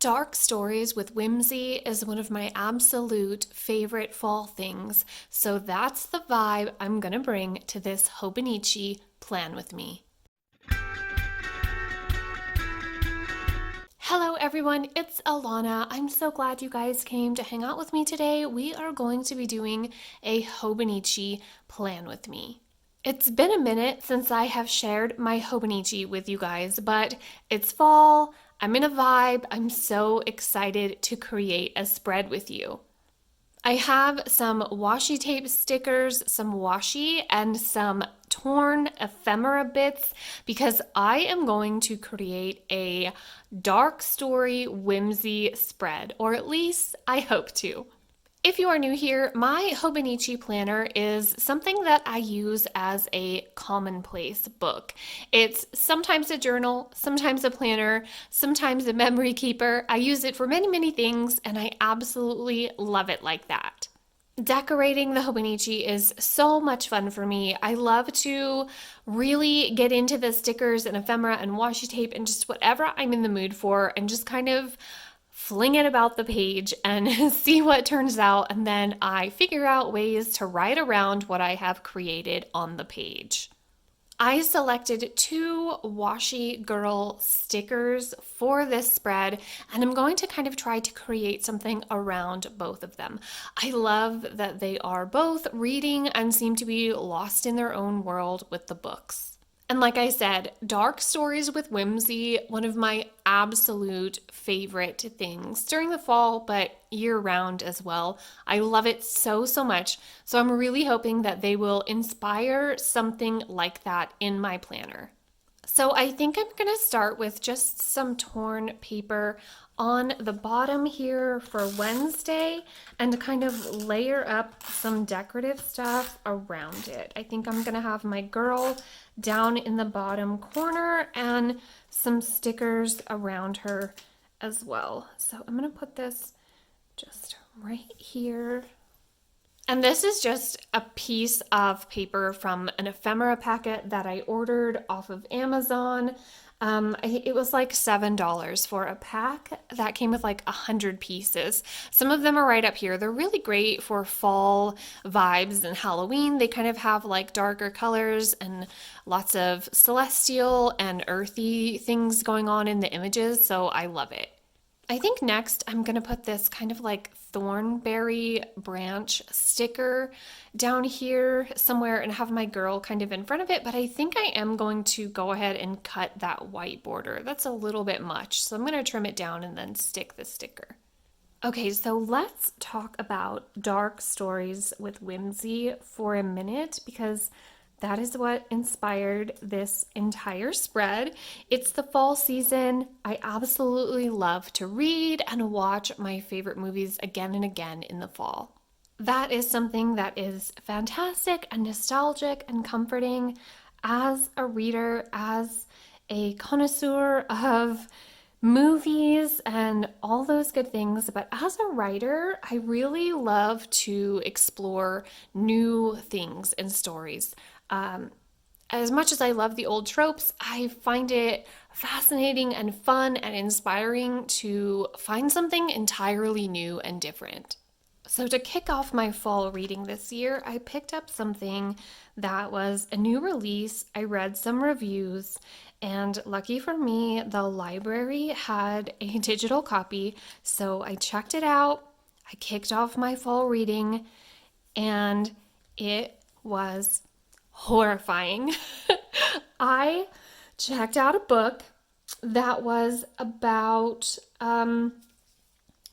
Dark Stories with Whimsy is one of my absolute favorite fall things, so that's the vibe I'm gonna bring to this Hobonichi plan with me. Hello everyone, it's Alana. I'm so glad you guys came to hang out with me today. We are going to be doing a Hobonichi plan with me. It's been a minute since I have shared my Hobonichi with you guys, but it's fall, I'm in a vibe, I'm so excited to create a spread with you. I have some washi tape stickers, some washi, and some torn ephemera bits because I am going to create a dark story whimsy spread, or at least I hope to. If you are new here, my Hobonichi planner is something that I use as a commonplace book. It's sometimes a journal, sometimes a planner, sometimes a memory keeper. I use it for many, many things, and I absolutely love it like that. Decorating the Hobonichi is so much fun for me. I love to really get into the stickers and ephemera and washi tape and just whatever I'm in the mood for and just kind of fling it about the page and see what turns out, and then I figure out ways to write around what I have created on the page. I selected 2 Washi Girl stickers for this spread, and I'm going to kind of try to create something around both of them. I love that they are both reading and seem to be lost in their own world with the books. And like I said, Dark Stories with Whimsy, one of my absolute favorite things during the fall, but year round as well. I love it so, so much. So I'm really hoping that they will inspire something like that in my planner. So I think I'm going to start with just some torn paper on the bottom here for Wednesday and kind of layer up some decorative stuff around it. I think I'm going to have my girl down in the bottom corner and some stickers around her as well. So I'm going to put this just right here. And this is just a piece of paper from an ephemera packet that I ordered off of Amazon. It was like $7 for a pack that came with like 100 pieces. Some of them are right up here. They're really great for fall vibes and Halloween. They kind of have like darker colors and lots of celestial and earthy things going on in the images, so I love it. I think next I'm going to put this kind of like thornberry branch sticker down here somewhere and have my girl kind of in front of it, but I think I am going to go ahead and cut that white border. That's a little bit much, so I'm going to trim it down and then stick the sticker. Okay, so let's talk about Dark Stories with Whimsy for a minute because that is what inspired this entire spread. It's the fall season. I absolutely love to read and watch my favorite movies again and again in the fall. That is something that is fantastic and nostalgic and comforting as a reader, as a connoisseur of movies and all those good things. But as a writer, I really love to explore new things and stories. As much as I love the old tropes, I find it fascinating and fun and inspiring to find something entirely new and different. So to kick off my fall reading this year, I picked up something that was a new release. I read some reviews, and lucky for me, the library had a digital copy, so I checked it out. I kicked off my fall reading, and it was horrifying. I checked out a book that was about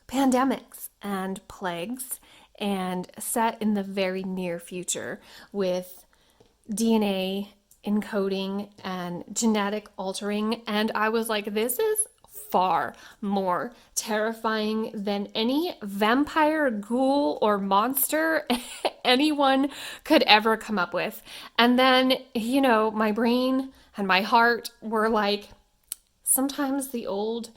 pandemics and plagues and set in the very near future with DNA encoding and genetic altering. And I was like, this is far more terrifying than any vampire, ghoul, or monster anyone could ever come up with. And then, my brain and my heart were like, sometimes the old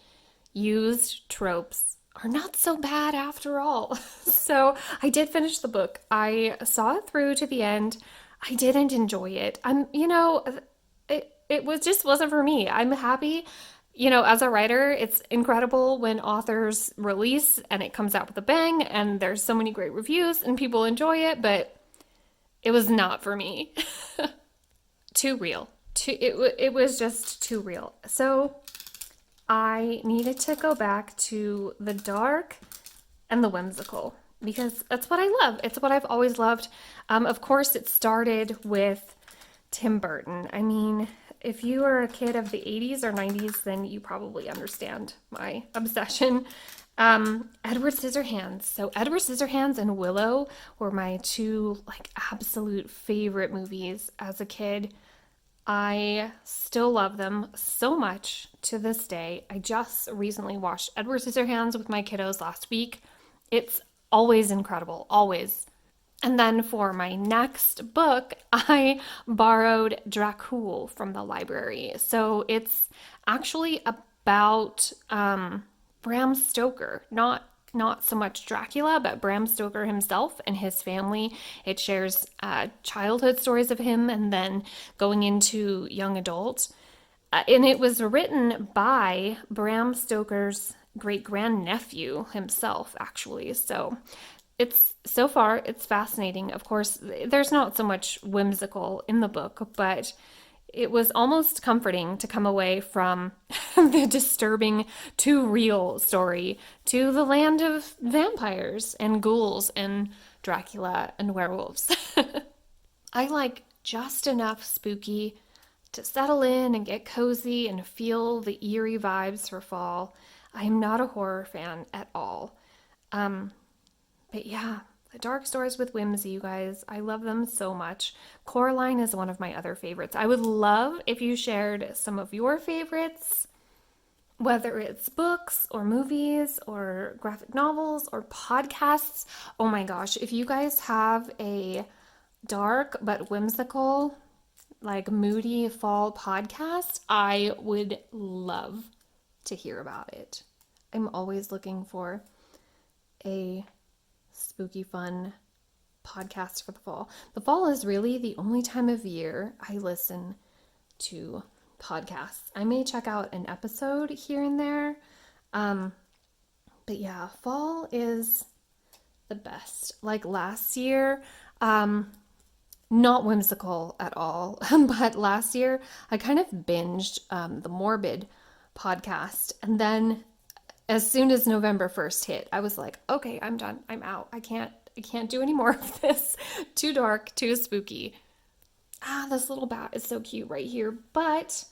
used tropes are not so bad after all. So I did finish the book. I saw it through to the end. I didn't enjoy it. It was just wasn't for me. I'm happy As a writer, it's incredible when authors release and it comes out with a bang and there's so many great reviews and people enjoy it, but it was not for me. Too real. It was just too real. So I needed to go back to the dark and the whimsical because that's what I love. It's what I've always loved. Of course, it started with Tim Burton. I mean, if you are a kid of the 80s or 90s, then you probably understand my obsession. Edward Scissorhands. So Edward Scissorhands and Willow were my two like absolute favorite movies as a kid. I still love them so much to this day. I just recently watched Edward Scissorhands with my kiddos last week. It's always incredible, always. And then for my next book, I borrowed Dracul from the library. So it's actually about Bram Stoker, not so much Dracula, but Bram Stoker himself and his family. It shares childhood stories of him and then going into young adult. And it was written by Bram Stoker's great grandnephew himself, actually. So so far it's fascinating. Of course, there's not so much whimsical in the book, but it was almost comforting to come away from the disturbing, too real story to the land of vampires and ghouls and Dracula and werewolves. I like just enough spooky to settle in and get cozy and feel the eerie vibes for fall. I am not a horror fan at all. But yeah, the dark stories with Whimsy, you guys, I love them so much. Coraline is one of my other favorites. I would love if you shared some of your favorites, whether it's books or movies or graphic novels or podcasts. Oh my gosh, if you guys have a dark but whimsical, like moody fall podcast, I would love to hear about it. I'm always looking for a spooky fun podcast for the fall. The fall is really the only time of year I listen to podcasts. I may check out an episode here and there. But yeah, fall is the best. Like last year, not whimsical at all, but last year I kind of binged the Morbid podcast. And then as soon as November 1st hit, I was like, okay, I'm done. I'm out. I can't do any more of this. Too dark, too spooky. This little bat is so cute right here, but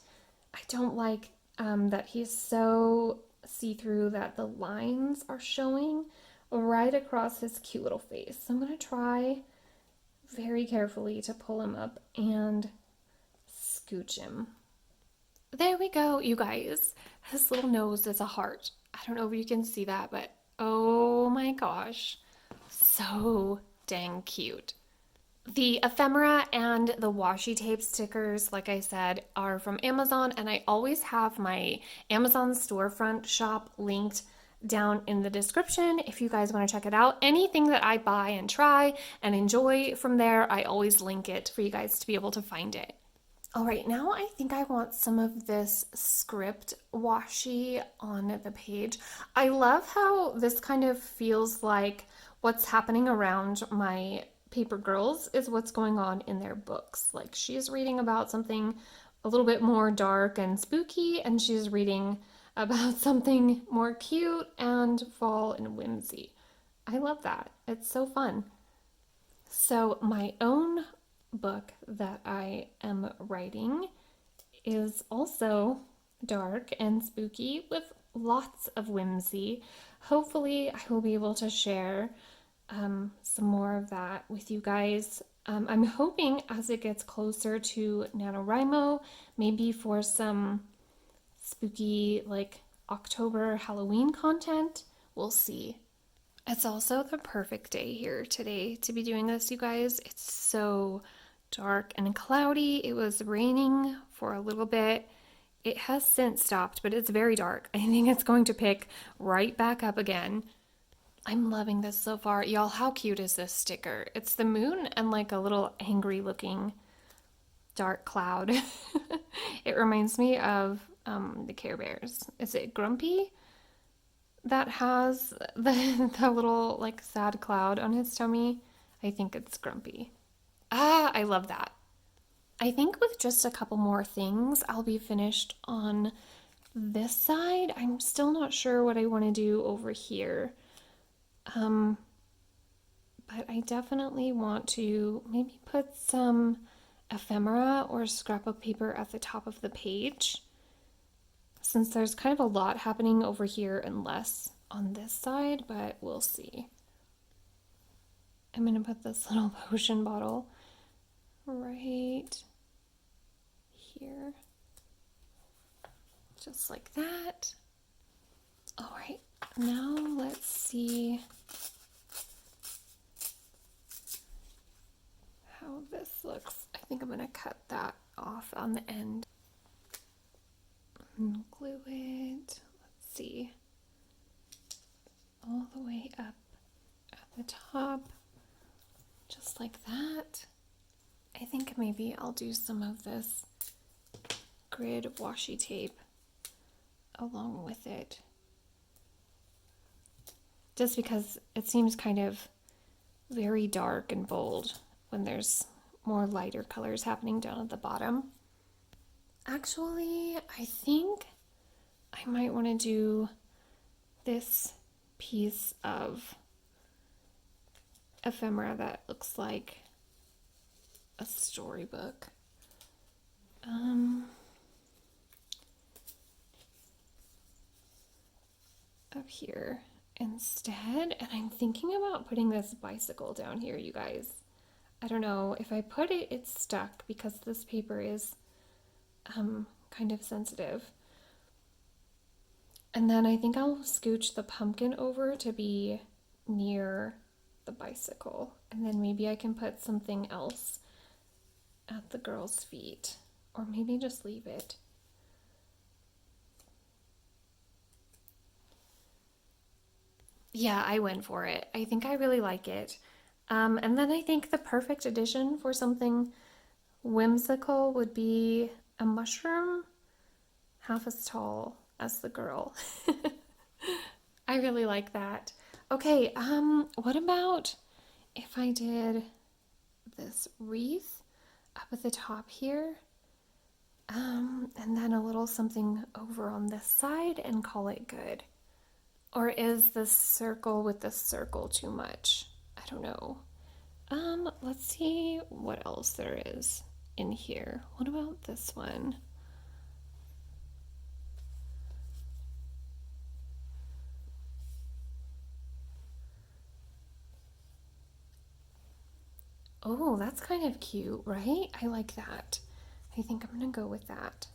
I don't like that he's so see-through that the lines are showing right across his cute little face. So I'm going to try very carefully to pull him up and scooch him. There we go, you guys. His little nose is a heart. I don't know if you can see that, but oh my gosh, so dang cute. The ephemera and the washi tape stickers, like I said, are from Amazon, and I always have my Amazon storefront shop linked down in the description if you guys want to check it out. Anything that I buy and try and enjoy from there, I always link it for you guys to be able to find it. All right, now I think I want some of this script washi on the page. I love how this kind of feels like what's happening around my paper girls is what's going on in their books. Like she's reading about something a little bit more dark and spooky, and she's reading about something more cute and fall and whimsy. I love that. It's so fun. So my own book that I am writing is also dark and spooky with lots of whimsy. Hopefully I will be able to share some more of that with you guys. I'm hoping as it gets closer to NaNoWriMo, maybe for some spooky like October Halloween content. We'll see. It's also the perfect day here today to be doing this, you guys. It's so dark and cloudy. It was raining for a little bit. It has since stopped, but it's very dark. I think it's going to pick right back up again. I'm loving this so far. Y'all, how cute is this sticker? It's the moon and like a little angry looking dark cloud. It reminds me of the Care Bears. Is it Grumpy that has the little like sad cloud on his tummy? I think it's Grumpy. Ah, I love that. I think with just a couple more things, I'll be finished on this side. I'm still not sure what I want to do over here. Um, but I definitely want to maybe put some ephemera or scrapbook paper at the top of the page, since there's kind of a lot happening over here and less on this side, but we'll see. I'm going to put this little potion bottle right here, just like that. All right, now let's see how this looks. I think I'm going to cut that off on the end and glue it. Let's see, all the way up at the top, just like that. I think maybe I'll do some of this grid washi tape along with it, just because it seems kind of very dark and bold when there's more lighter colors happening down at the bottom. Actually, I think I might want to do this piece of ephemera that looks like a storybook. Up here instead, and I'm thinking about putting this bicycle down here, you guys. I don't know, if I put it, it's stuck because this paper is kind of sensitive. And then I think I'll scooch the pumpkin over to be near the bicycle, and then maybe I can put something else at the girl's feet, or maybe just leave it. Yeah, I went for it. I think I really like it. And then I think the perfect addition for something whimsical would be a mushroom half as tall as the girl. I really like that. Okay, what about if I did this wreath up at the top here, and then a little something over on this side and call it good? Or is the circle with the circle too much? I don't know. Let's see what else there is in here. What about this one? Oh, that's kind of cute, right? I like that. I think I'm gonna go with that.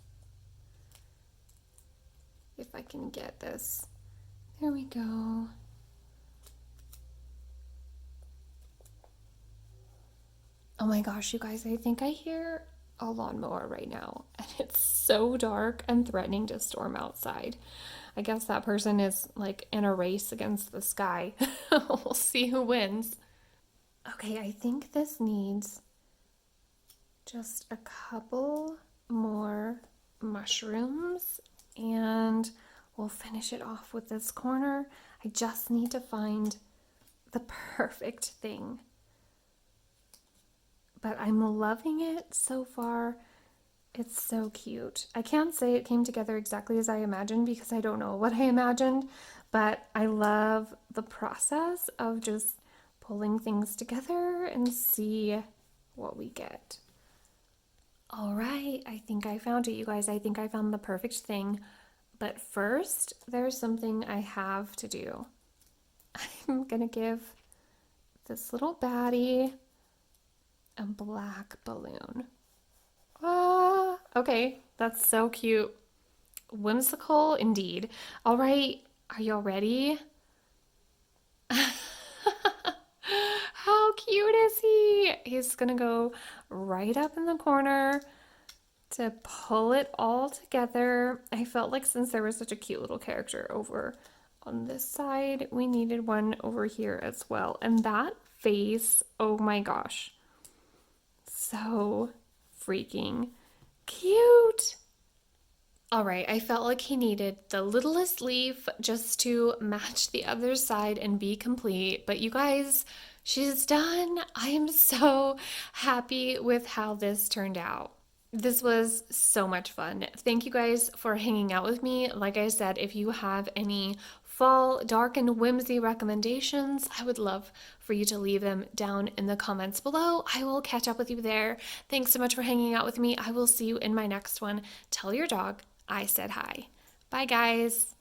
If I can get this. There we go. Oh my gosh, you guys, I think I hear a lawnmower right now, and it's so dark and threatening to storm outside. I guess that person is like in a race against the sky. We'll see who wins. Okay, I think this needs just a couple more mushrooms, and we'll finish it off with this corner. I just need to find the perfect thing. But I'm loving it so far. It's so cute. I can't say it came together exactly as I imagined because I don't know what I imagined, but I love the process of just pulling things together and see what we get. All right, I think I found it, you guys. I think I found the perfect thing. But first, there's something I have to do. I'm gonna give this little baddie a black balloon. Ah, okay, that's so cute. Whimsical indeed. All right, are y'all ready? How cute is he? He's gonna go right up in the corner to pull it all together. I felt like since there was such a cute little character over on this side, we needed one over here as well. And that face, oh my gosh, so freaking cute. All right, I felt like he needed the littlest leaf just to match the other side and be complete. But you guys, she's done. I am so happy with how this turned out. This was so much fun. Thank you guys for hanging out with me. Like I said, if you have any fall, dark, and whimsy recommendations, I would love for you to leave them down in the comments below. I will catch up with you there. Thanks so much for hanging out with me. I will see you in my next one. Tell your dog I said hi. Bye, guys.